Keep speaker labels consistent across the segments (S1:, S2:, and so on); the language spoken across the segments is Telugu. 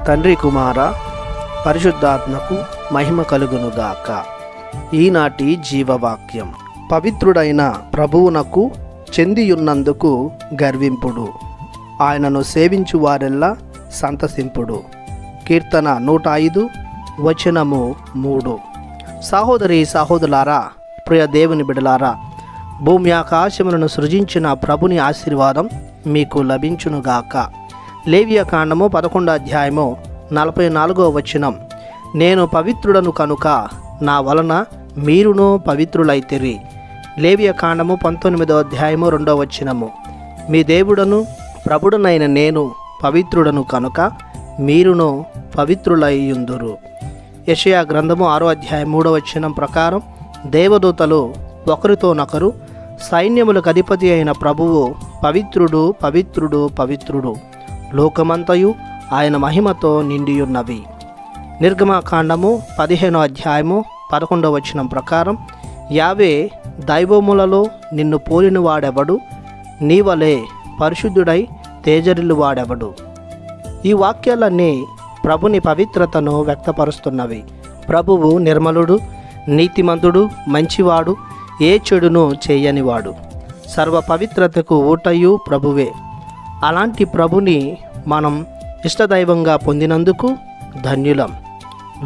S1: తండ్రి కుమార పరిశుద్ధాత్మకు మహిమ కలుగునుగాక. ఈనాటి జీవవాక్యం. పవిత్రుడైన ప్రభువునకు చెందియున్నందుకు గర్వింపుడు, ఆయనను సేవించు వారెల్లా సంతసింపుడు. కీర్తన 105 వచనము 3. సహోదరి సహోదరులారా, ప్రియ దేవుని బిడ్డలారా, భూమి ఆకాశములను సృజించిన ప్రభుని ఆశీర్వాదం మీకు లభించునుగాక. లేవియకాండము 11వ అధ్యాయము 44వ వచనం. నేను పవిత్రుడను కనుక నా వలన మీరును పవిత్రులైతిరి. లేవియకాండము 19వ అధ్యాయము 2వ వచనము. మీ దేవుడను ప్రభుడనైన నేను పవిత్రుడను కనుక మీరును పవిత్రులయ్యుందురు. యెషయా గ్రంథము 6వ అధ్యాయం 3వ వచనం ప్రకారం దేవదూతలు ఒకరితోనొకరు, సైన్యములకు అధిపతి అయిన ప్రభువు పవిత్రుడు, పవిత్రుడు, పవిత్రుడు, లోకమంతయు ఆయన మహిమతో నిండియున్నవి. నిర్గమకాండము 15వ అధ్యాయము 11వ వచనం ప్రకారం యావే దైవములలో నిన్ను పోలిన వాడెవడు, నీవలే పరిశుద్ధుడై తేజరిల్లు వాడెవడు. ఈ వాక్యాలన్నీ ప్రభుని పవిత్రతను వ్యక్తపరుస్తున్నవి. ప్రభువు నిర్మలుడు, నీతిమంతుడు, మంచివాడు, ఏ చెడును చేయనివాడు. సర్వ పవిత్రతకు ఊటయు ప్రభువే. అలాంటి ప్రభుని మనం ఇష్టదైవంగా పొందినందుకు ధన్యులం.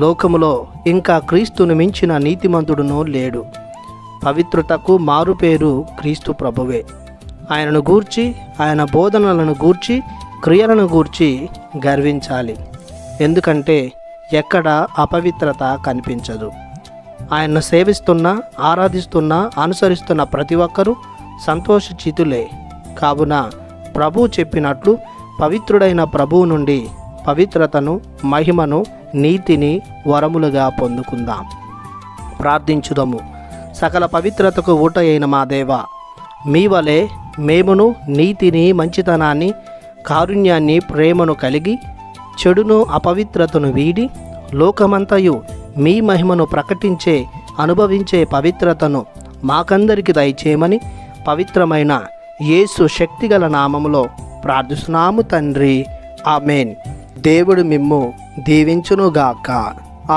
S1: లోకములో ఇంకా క్రీస్తును మించిన నీతిమంతుడును లేడు. పవిత్రతకు మారుపేరు క్రీస్తు ప్రభువే. ఆయనను గూర్చి, ఆయన బోధనలను గూర్చి, క్రియలను గూర్చి గర్వించాలి. ఎందుకంటే ఎక్కడ అపవిత్రత కనిపించదు. ఆయన్ను సేవిస్తున్నా, ఆరాధిస్తున్నా, అనుసరిస్తున్న ప్రతి ఒక్కరూ సంతోషచితులే. కావున ప్రభువు చెప్పినట్లు పవిత్రుడైన ప్రభువు నుండి పవిత్రతను, మహిమను, నీతిని వరములుగా పొందుకుందాం. ప్రార్థించుదము. సకల పవిత్రతకు ఊట అయిన మా దేవా, మీ వలె మేమును నీతిని, మంచితనాన్ని, కారుణ్యాన్ని, ప్రేమను కలిగి చెడును, అపవిత్రతను వీడి లోకమంతయు మీ మహిమను ప్రకటించే, అనుభవించే పవిత్రతను మాకందరికి దయచేయమని పవిత్రమైన యేసు శక్తిగల నామములో ప్రార్థిస్తున్నాము తండ్రి. ఆమెన్. దేవుడు మిమ్ము దీవించునుగాక.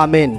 S1: ఆమెన్.